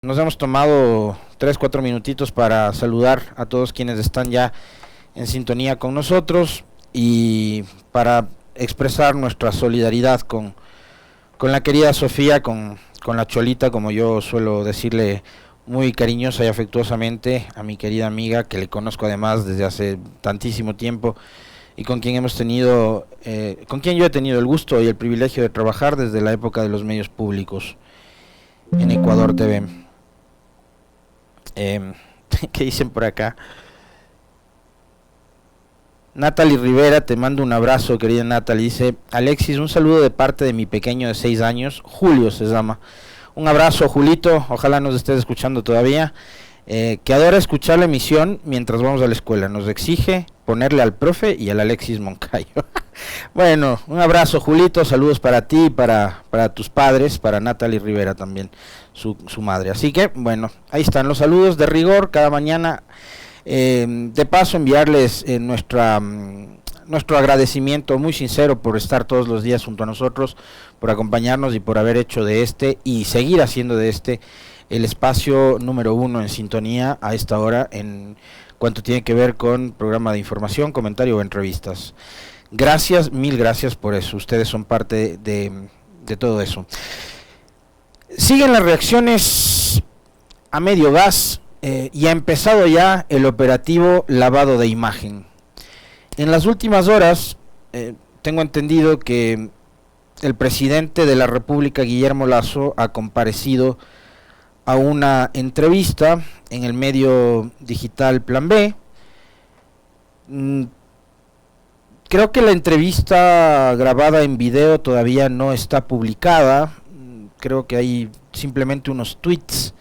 Nos hemos tomado 3, 4 minutitos para saludar a todos quienes están ya en sintonía con nosotros y para expresar nuestra solidaridad con la querida Sofía, con la Cholita, como yo suelo decirle muy cariñosa y afectuosamente a mi querida amiga, que le conozco además desde hace tantísimo tiempo y con quien con quien yo he tenido el gusto y el privilegio de trabajar desde la época de los medios públicos en Ecuador TV. ¿Qué dicen por acá? Natalie Rivera, te mando un abrazo, querida Natalie. Dice: Alexis, un saludo de parte de mi pequeño de 6 años, Julio se llama. Un abrazo, Julito, ojalá nos estés escuchando todavía. Que adora escuchar la emisión mientras vamos a la escuela. Nos exige ponerle al profe y al Alexis Moncayo. Bueno, un abrazo, Julito, saludos para ti, para tus padres, para Natalie Rivera también, su madre. Así que, bueno, ahí están los saludos de rigor cada mañana. De paso, enviarles nuestro agradecimiento muy sincero por estar todos los días junto a nosotros, por acompañarnos y por haber hecho de este y seguir haciendo de este el espacio número 1 en sintonía a esta hora en cuanto tiene que ver con programa de información, comentario o entrevistas. Gracias, mil gracias por eso. Ustedes son parte de todo eso. Siguen las reacciones a medio gas y ha empezado ya el operativo lavado de imagen. En las últimas horas tengo entendido que el presidente de la República, Guillermo Lasso, ha comparecido a una entrevista en el medio digital Plan B. Creo que la entrevista grabada en video todavía no está publicada. Creo que hay simplemente unos tweets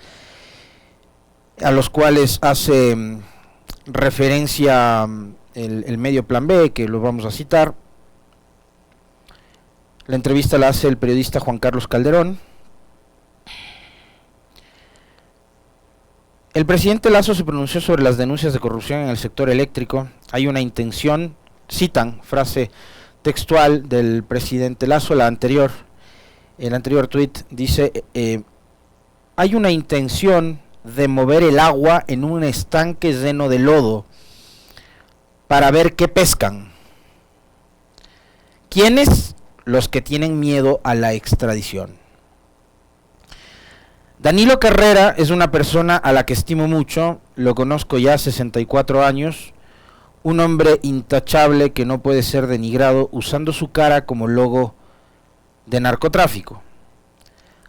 a los cuales hace referencia el medio Plan B, que lo vamos a citar. La entrevista la hace el periodista Juan Carlos Calderón. El presidente Lasso se pronunció sobre las denuncias de corrupción en el sector eléctrico. Hay una intención, citan, frase textual del presidente Lasso, el anterior tuit dice: hay una intención de mover el agua en un estanque lleno de lodo para ver qué pescan. ¿Quiénes? Los que tienen miedo a la extradición. Danilo Carrera es una persona a la que estimo mucho, lo conozco ya 64 años, un hombre intachable que no puede ser denigrado usando su cara como logo de narcotráfico.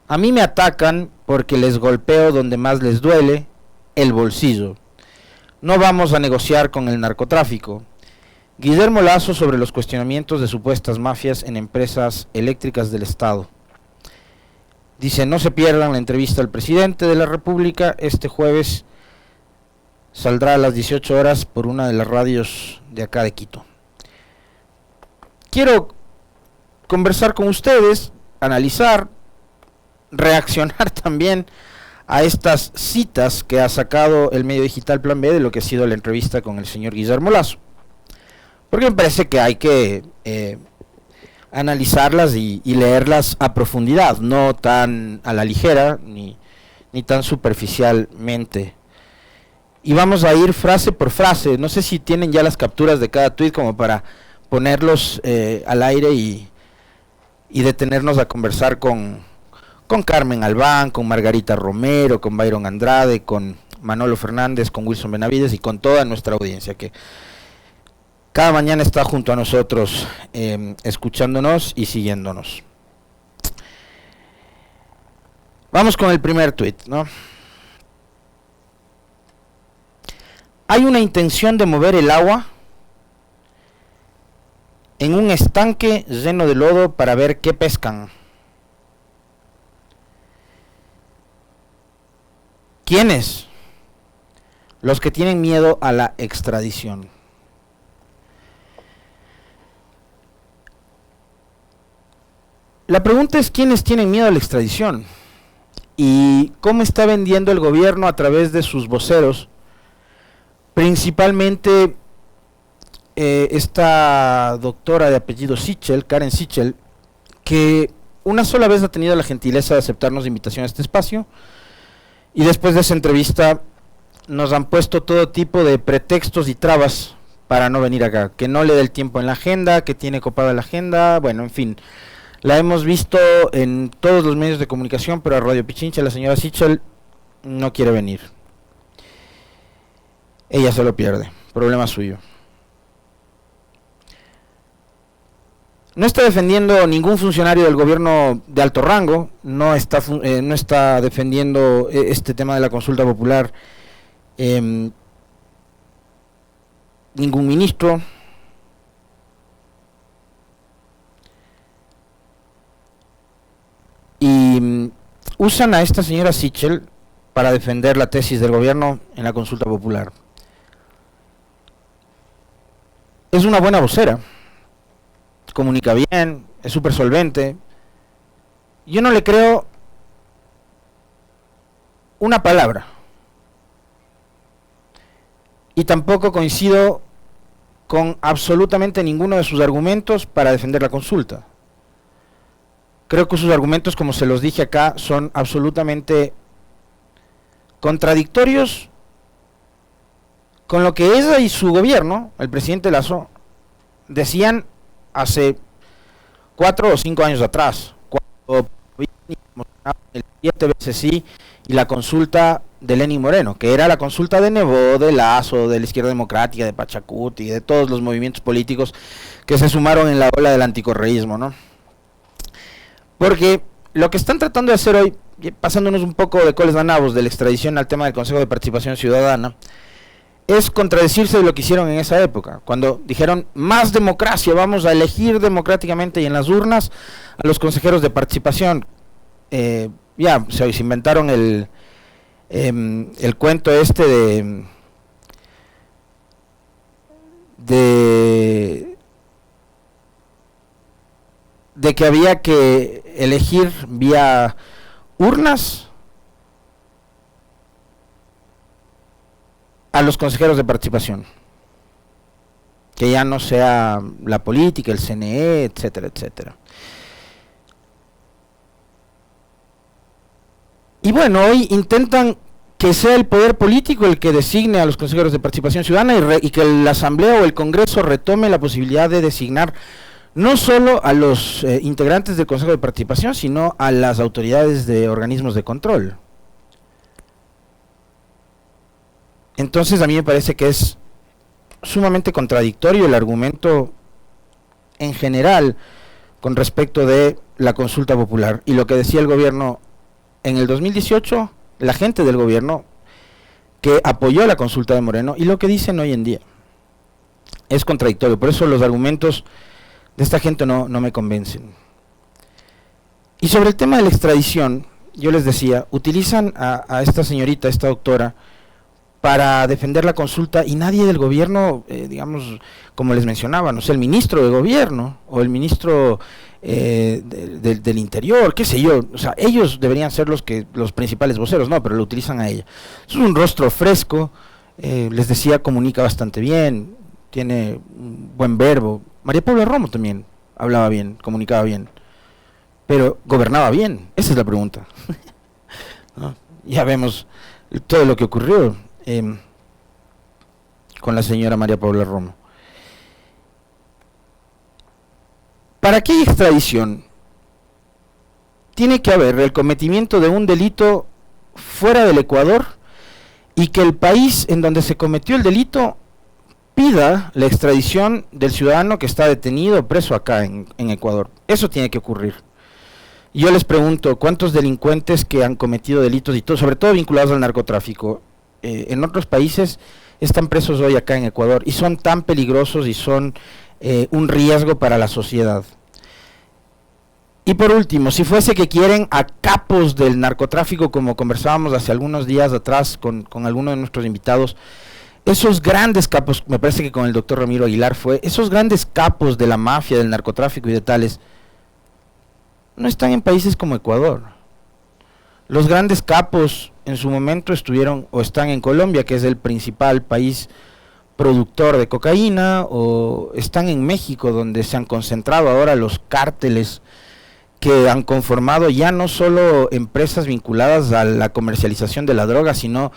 A mí me atacan porque les golpeo donde más les duele, el bolsillo. No vamos a negociar con el narcotráfico. Guillermo Lasso sobre los cuestionamientos de supuestas mafias en empresas eléctricas del Estado. Dice: no se pierdan la entrevista al presidente de la República. Este jueves saldrá a las 18 horas por una de las radios de acá de Quito. Quiero conversar con ustedes, analizar, reaccionar también a estas citas que ha sacado el medio digital Plan B de lo que ha sido la entrevista con el señor Guillermo Lasso. Porque me parece que hay que analizarlas y leerlas a profundidad, no tan a la ligera ni tan superficialmente. Y vamos a ir frase por frase. No sé si tienen ya las capturas de cada tweet como para ponerlos al aire y detenernos a conversar con Carmen Albán, con Margarita Romero, con Byron Andrade, con Manolo Fernández, con Wilson Benavides y con toda nuestra audiencia que cada mañana está junto a nosotros, escuchándonos y siguiéndonos. Vamos con el primer tuit, ¿no? Hay una intención de mover el agua en un estanque lleno de lodo para ver qué pescan. ¿Quiénes? Los que tienen miedo a la extradición. La pregunta es: ¿quiénes tienen miedo a la extradición? ¿Y cómo está vendiendo el gobierno a través de sus voceros? Principalmente esta doctora de apellido Sichel, Karen Sichel, que una sola vez ha tenido la gentileza de aceptarnos la invitación a este espacio Y después de esa entrevista nos han puesto todo tipo de pretextos y trabas para no venir acá, que no le dé el tiempo en la agenda, que tiene copada la agenda, bueno, en fin. La hemos visto en todos los medios de comunicación, pero a Radio Pichincha la señora Sichel no quiere venir. Ella se lo pierde, problema suyo. No está defendiendo ningún funcionario del gobierno de alto rango, no está defendiendo este tema de la consulta popular ningún ministro. Y usan a esta señora Sichel para defender la tesis del gobierno en la consulta popular. Es una buena vocera, comunica bien, es súper solvente. Yo no le creo una palabra. Y tampoco coincido con absolutamente ninguno de sus argumentos para defender la consulta. Creo que sus argumentos, como se los dije acá, son absolutamente contradictorios con lo que ella y su gobierno, el presidente Lasso, decían hace 4 o 5 años atrás, cuando el 7 veces sí y la consulta de Lenín Moreno, que era la consulta de Nebot, de Lasso, de la Izquierda Democrática, de Pachacuti, de todos los movimientos políticos que se sumaron en la ola del anticorreísmo, ¿no? Porque lo que están tratando de hacer hoy, pasándonos un poco de coles danabos de la extradición al tema del Consejo de Participación Ciudadana, es contradecirse de lo que hicieron en esa época, cuando dijeron más democracia, vamos a elegir democráticamente y en las urnas a los consejeros de participación. Ya se inventaron el cuento este de que había que elegir vía urnas a los consejeros de participación, que ya no sea la política, el CNE, etcétera, etcétera. Y bueno, hoy intentan que sea el poder político el que designe a los consejeros de participación ciudadana y que la Asamblea o el Congreso retome la posibilidad de designar no solo a los integrantes del Consejo de Participación, sino a las autoridades de organismos de control. Entonces a mí me parece que es sumamente contradictorio el argumento en general con respecto de la consulta popular. Y lo que decía el gobierno en el 2018, la gente del gobierno que apoyó la consulta de Moreno, y lo que dicen hoy en día es contradictorio. Por eso los argumentos de esta gente no me convencen. Y sobre el tema de la extradición, yo les decía, utilizan a esta señorita, esta doctora, para defender la consulta, y nadie del gobierno, digamos, como les mencionaba, no sé, el ministro de gobierno o el ministro del interior, qué sé yo, o sea, ellos deberían ser los principales voceros, no, pero lo utilizan a ella. Es un rostro fresco, les decía, comunica bastante bien, tiene un buen verbo. María Paula Romo también hablaba bien, comunicaba bien, pero gobernaba bien, esa es la pregunta. ¿No? Ya vemos todo lo que ocurrió con la señora María Paula Romo. Para que haya extradición, tiene que haber el cometimiento de un delito fuera del Ecuador y que el país en donde se cometió el delito pida la extradición del ciudadano que está detenido o preso acá en Ecuador. Eso tiene que ocurrir. Y yo les pregunto, ¿cuántos delincuentes que han cometido delitos y todo, sobre todo vinculados al narcotráfico, en otros países están presos hoy acá en Ecuador y son tan peligrosos y son un riesgo para la sociedad? Y por último, si fuese que quieren a capos del narcotráfico, como conversábamos hace algunos días atrás con algunos de nuestros invitados, esos grandes capos, me parece que con el doctor Ramiro Aguilar fue, esos grandes capos de la mafia, del narcotráfico y de tales, no están en países como Ecuador. Los grandes capos en su momento estuvieron o están en Colombia, que es el principal país productor de cocaína, o están en México, donde se han concentrado ahora los cárteles que han conformado ya no solo empresas vinculadas a la comercialización de la droga, sino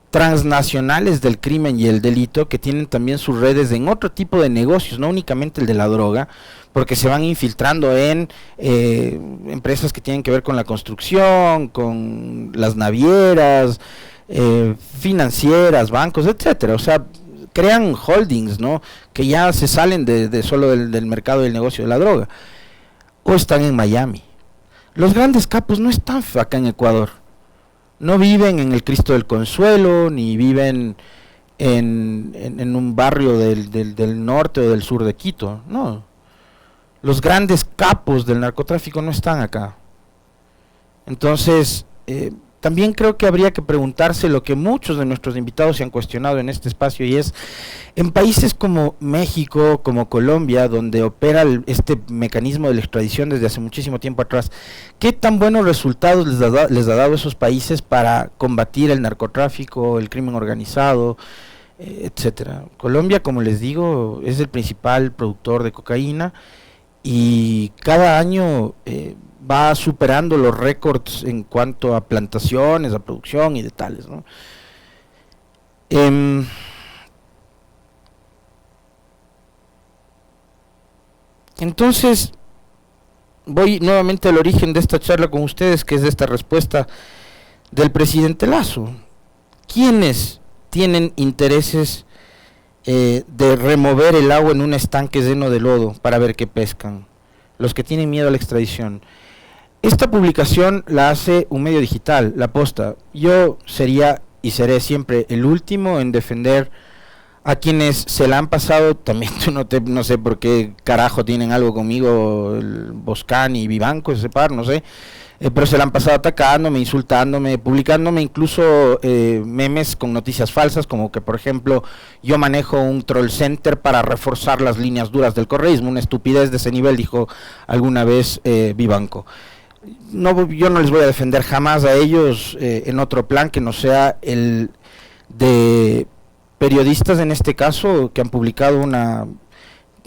transnacionales del crimen y el delito, que tienen también sus redes en otro tipo de negocios, no únicamente el de la droga, porque se van infiltrando en empresas que tienen que ver con la construcción, con las navieras, financieras, bancos, etcétera. O sea, crean holdings, ¿no?, que ya se salen de solo del mercado del negocio de la droga, o están en Miami. Los grandes capos no están acá en Ecuador, no viven en el Cristo del Consuelo, ni viven en un barrio del norte o del sur de Quito, no. Los grandes capos del narcotráfico no están acá. Entonces, también creo que habría que preguntarse lo que muchos de nuestros invitados se han cuestionado en este espacio, y es, en países como México, como Colombia, donde opera este mecanismo de la extradición desde hace muchísimo tiempo atrás, ¿qué tan buenos resultados les ha dado a esos países para combatir el narcotráfico, el crimen organizado, etcétera? Colombia, como les digo, es el principal productor de cocaína, y cada año va superando los récords en cuanto a plantaciones, a producción y de tales, ¿no? Entonces, voy nuevamente al origen de esta charla con ustedes, que es de esta respuesta del presidente Lasso. ¿Quiénes tienen intereses de remover el agua en un estanque lleno de lodo para ver qué pescan? Los que tienen miedo a la extradición. Esta publicación la hace un medio digital, La Posta. Yo sería y seré siempre el último en defender a quienes se la han pasado. También no sé por qué carajo tienen algo conmigo, el Boscan y Vivanco, ese par, no sé. Pero se la han pasado atacándome, insultándome, publicándome incluso memes con noticias falsas, como que, por ejemplo, yo manejo un troll center para reforzar las líneas duras del correísmo. Una estupidez de ese nivel, dijo alguna vez Vivanco. No, yo no les voy a defender jamás a ellos en otro plan que no sea el de periodistas, en este caso, que han publicado una,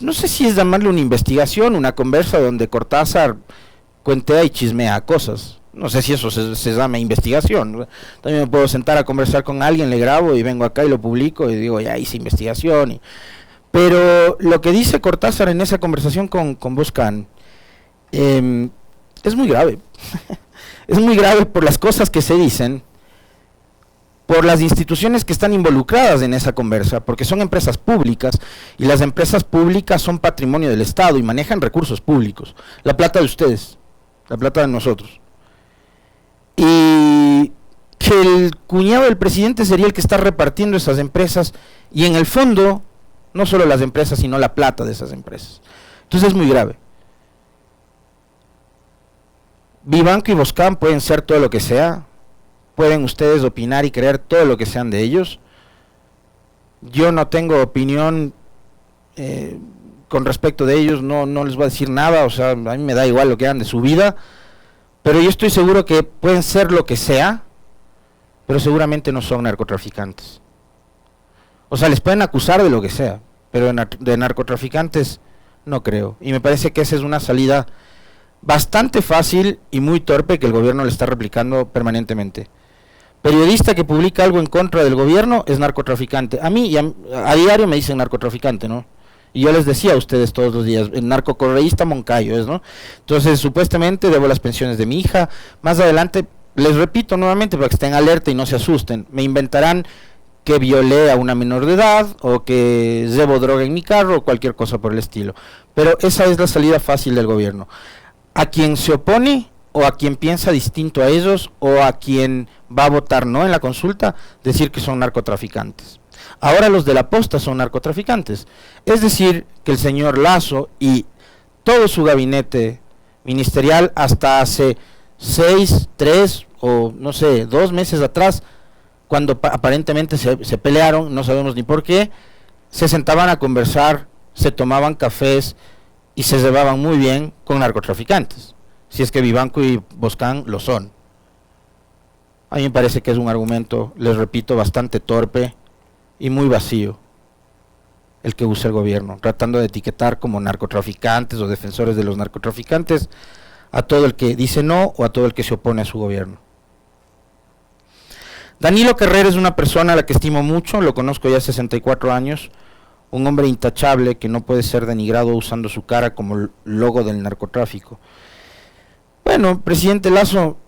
no sé si es llamarle una investigación, una conversa donde Cortázar cuentea y chismea cosas. No sé si eso se llama investigación. También me puedo sentar a conversar con alguien, le grabo y vengo acá y lo publico y digo, ya hice investigación. Pero lo que dice Cortázar en esa conversación con Boscan es muy grave. Es muy grave por las cosas que se dicen, por las instituciones que están involucradas en esa conversa, porque son empresas públicas, y las empresas públicas son patrimonio del Estado y manejan recursos públicos, la plata de ustedes, la plata de nosotros. Y que el cuñado del presidente sería el que está repartiendo esas empresas, y en el fondo, no solo las empresas, sino la plata de esas empresas. Entonces es muy grave. Vivanco y Boscan pueden ser todo lo que sea, pueden ustedes opinar y creer todo lo que sean de ellos. Yo no tengo opinión con respecto de ellos, no les voy a decir nada, o sea, a mí me da igual lo que hagan de su vida, pero yo estoy seguro que pueden ser lo que sea, pero seguramente no son narcotraficantes. O sea, les pueden acusar de lo que sea, pero de narcotraficantes no creo, y me parece que esa es una salida bastante fácil y muy torpe que el gobierno le está replicando permanentemente. Periodista que publica algo en contra del gobierno es narcotraficante. A mí a diario me dicen narcotraficante, ¿no? Y yo les decía a ustedes todos los días, el narcocorreísta Moncayo es, ¿no? Entonces, supuestamente debo las pensiones de mi hija. Más adelante, les repito nuevamente para que estén alerta y no se asusten, me inventarán que violé a una menor de edad, o que llevo droga en mi carro, o cualquier cosa por el estilo. Pero esa es la salida fácil del gobierno. A quien se opone, o a quien piensa distinto a ellos, o a quien va a votar no en la consulta, decir que son narcotraficantes. Ahora los de La Posta son narcotraficantes. Es decir, que el señor Lasso y todo su gabinete ministerial hasta hace 6, 3 o no sé, 2 meses atrás, cuando aparentemente se pelearon, no sabemos ni por qué, se sentaban a conversar, se tomaban cafés y se llevaban muy bien con narcotraficantes, si es que Vivanco y Boscan lo son. A mí me parece que es un argumento, les repito, bastante torpe y muy vacío el que usa el gobierno, tratando de etiquetar como narcotraficantes o defensores de los narcotraficantes a todo el que dice no o a todo el que se opone a su gobierno. Danilo Carrera es una persona a la que estimo mucho, lo conozco ya 64 años, un hombre intachable que no puede ser denigrado usando su cara como logo del narcotráfico. Bueno, presidente Lasso,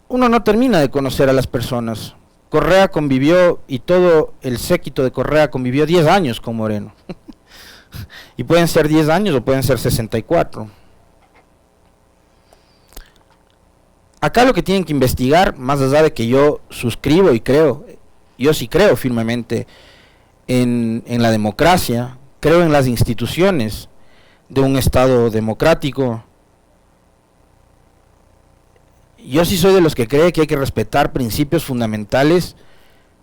uno no termina de conocer a las personas. Correa convivió, y todo el séquito de Correa convivió 10 años con Moreno. Y pueden ser 10 años o pueden ser 64. Acá lo que tienen que investigar, más allá de que yo suscribo y creo, yo sí creo firmemente en la democracia, creo en las instituciones de un Estado democrático. Yo sí soy de los que cree que hay que respetar principios fundamentales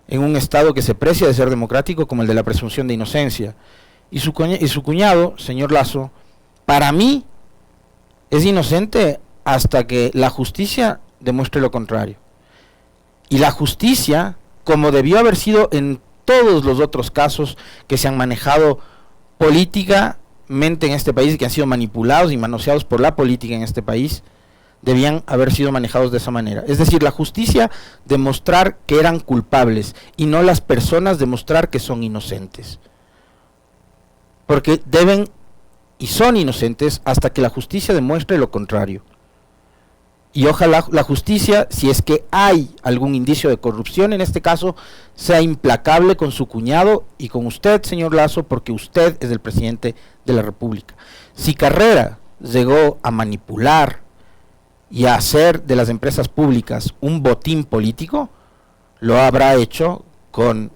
en un Estado que se precia de ser democrático, como el de la presunción de inocencia. Y su cuñado, señor Lasso, para mí es inocente hasta que la justicia demuestre lo contrario. Y la justicia, como debió haber sido en todos los otros casos que se han manejado políticamente en este país y que han sido manipulados y manoseados por la política en este país, debían haber sido manejados de esa manera. Es decir, la justicia demostrar que eran culpables y no las personas demostrar que son inocentes. Porque deben y son inocentes hasta que la justicia demuestre lo contrario. Y ojalá la justicia, si es que hay algún indicio de corrupción en este caso, sea implacable con su cuñado y con usted, señor Lasso, porque usted es el presidente de la República. Si Carrera llegó a manipular y a hacer de las empresas públicas un botín político, lo habrá hecho con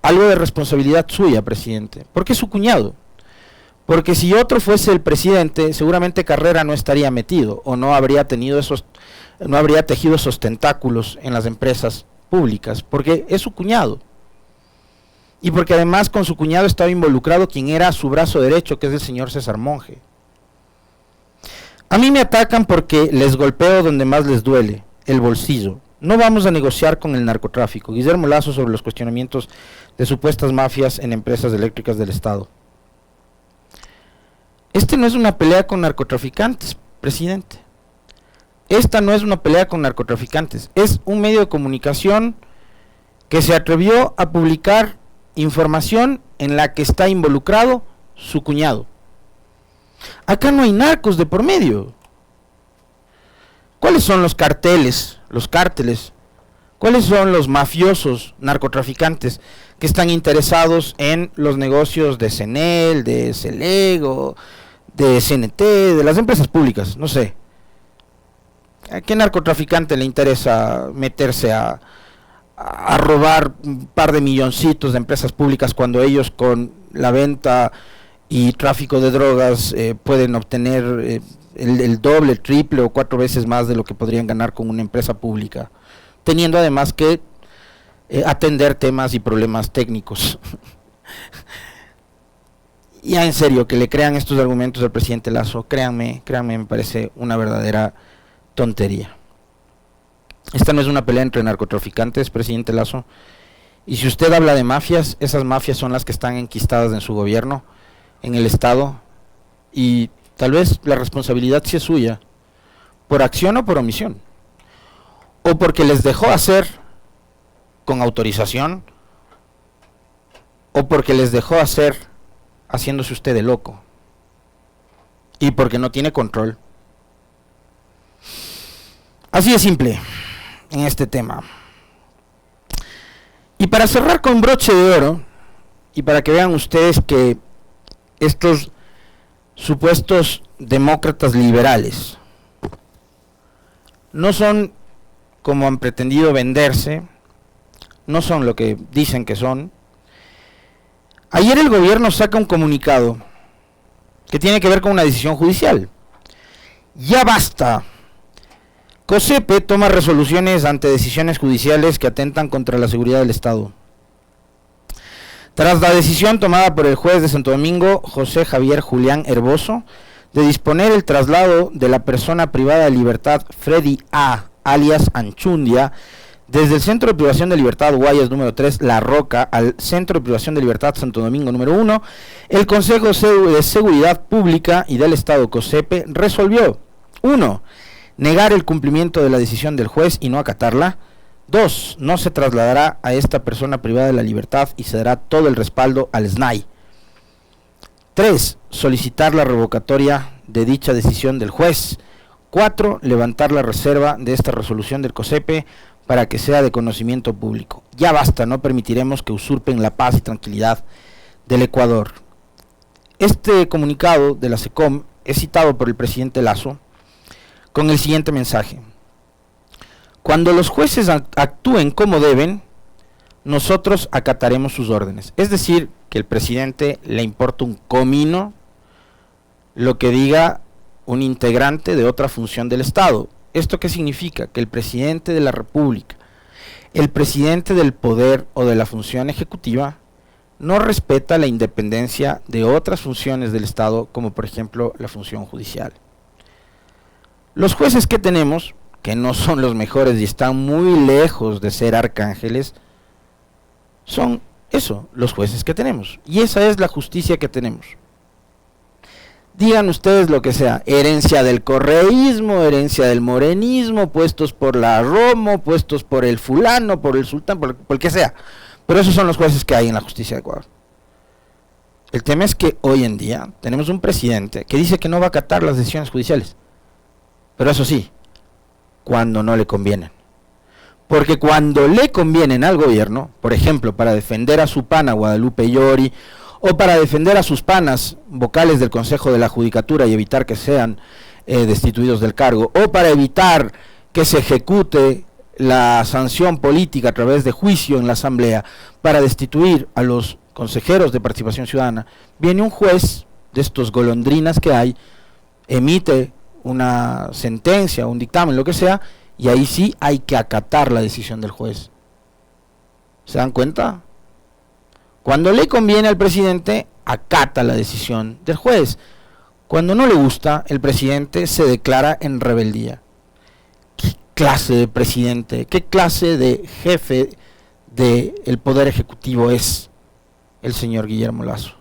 algo de responsabilidad suya, presidente, porque es su cuñado. Porque si otro fuese el presidente, seguramente Carrera no estaría metido o no habría tejido esos tentáculos en las empresas públicas, porque es su cuñado. Y porque además con su cuñado estaba involucrado quien era su brazo derecho, que es el señor César Monge. A mí me atacan porque les golpeo donde más les duele, el bolsillo. No vamos a negociar con el narcotráfico. Guillermo Lasso sobre los cuestionamientos de supuestas mafias en empresas eléctricas del Estado. Este no es una pelea con narcotraficantes, presidente. Esta no es una pelea con narcotraficantes. Es un medio de comunicación que se atrevió a publicar información en la que está involucrado su cuñado. Acá no hay narcos de por medio. ¿Cuáles son los carteles, los cárteles? ¿Cuáles son los mafiosos narcotraficantes que están interesados en los negocios de CNEL, de Celego, de CNT, de las empresas públicas? No sé. ¿A qué narcotraficante le interesa meterse a robar un par de milloncitos de empresas públicas cuando ellos con la venta y tráfico de drogas pueden obtener el doble, el triple o 4 veces más de lo que podrían ganar con una empresa pública, teniendo además que atender temas y problemas técnicos? Ya en serio, que le crean estos argumentos al presidente Lasso, créanme, me parece una verdadera tontería. Esta no es una pelea entre narcotraficantes, presidente Lasso, y si usted habla de mafias, esas mafias son las que están enquistadas en su gobierno, en el Estado, y tal vez la responsabilidad sí es suya, por acción o por omisión, o porque les dejó hacer con autorización, o porque les dejó hacer haciéndose usted de loco, y porque no tiene control. Así de simple en este tema. Y para cerrar con broche de oro, y para que vean ustedes que estos supuestos demócratas liberales no son como han pretendido venderse, no son lo que dicen que son. Ayer el gobierno saca un comunicado que tiene que ver con una decisión judicial. Ya basta. COSEPE toma resoluciones ante decisiones judiciales que atentan contra la seguridad del Estado. Tras la decisión tomada por el juez de Santo Domingo, José Javier Julián Herboso, de disponer el traslado de la persona privada de libertad Freddy A., alias Anchundia, Desde el Centro de Privación de Libertad Guayas número 3, La Roca, al Centro de Privación de Libertad Santo Domingo número 1, el Consejo de Seguridad Pública y del Estado COSEPE resolvió: 1. Negar el cumplimiento de la decisión del juez y no acatarla. 2. No se trasladará a esta persona privada de la libertad y se dará todo el respaldo al SNAI. 3. Solicitar la revocatoria de dicha decisión del juez. 4. Levantar la reserva de esta resolución del COSEPE para que sea de conocimiento público. Ya basta, no permitiremos que usurpen la paz y tranquilidad del Ecuador. Este comunicado de la SECOM es citado por el presidente Lasso con el siguiente mensaje: cuando los jueces actúen como deben, nosotros acataremos sus órdenes. Es decir, que el presidente le importa un comino lo que diga un integrante de otra función del Estado. ¿Esto qué significa? Que el presidente de la República, el presidente del poder o de la función ejecutiva, no respeta la independencia de otras funciones del Estado, como por ejemplo la función judicial. Los jueces que tenemos, que no son los mejores y están muy lejos de ser arcángeles, son eso, los jueces que tenemos. Y esa es la justicia que tenemos. Digan ustedes lo que sea, herencia del correísmo, herencia del morenismo, puestos por la Romo, puestos por el fulano, por el sultán, por el que sea. Pero esos son los jueces que hay en la justicia de Ecuador. El tema es que hoy en día tenemos un presidente que dice que no va a acatar las decisiones judiciales. Pero eso sí, cuando no le convienen. Porque cuando le convienen al gobierno, por ejemplo, para defender a su pana Guadalupe Llori, o para defender a sus panas vocales del Consejo de la Judicatura y evitar que sean destituidos del cargo, o para evitar que se ejecute la sanción política a través de juicio en la Asamblea, para destituir a los consejeros de participación ciudadana, viene un juez de estos golondrinas que hay, emite una sentencia, un dictamen, lo que sea, y ahí sí hay que acatar la decisión del juez. ¿Se dan cuenta? Cuando le conviene al presidente, acata la decisión del juez. Cuando no le gusta, el presidente se declara en rebeldía. ¿Qué clase de presidente, qué clase de jefe del Poder Ejecutivo es el señor Guillermo Lasso?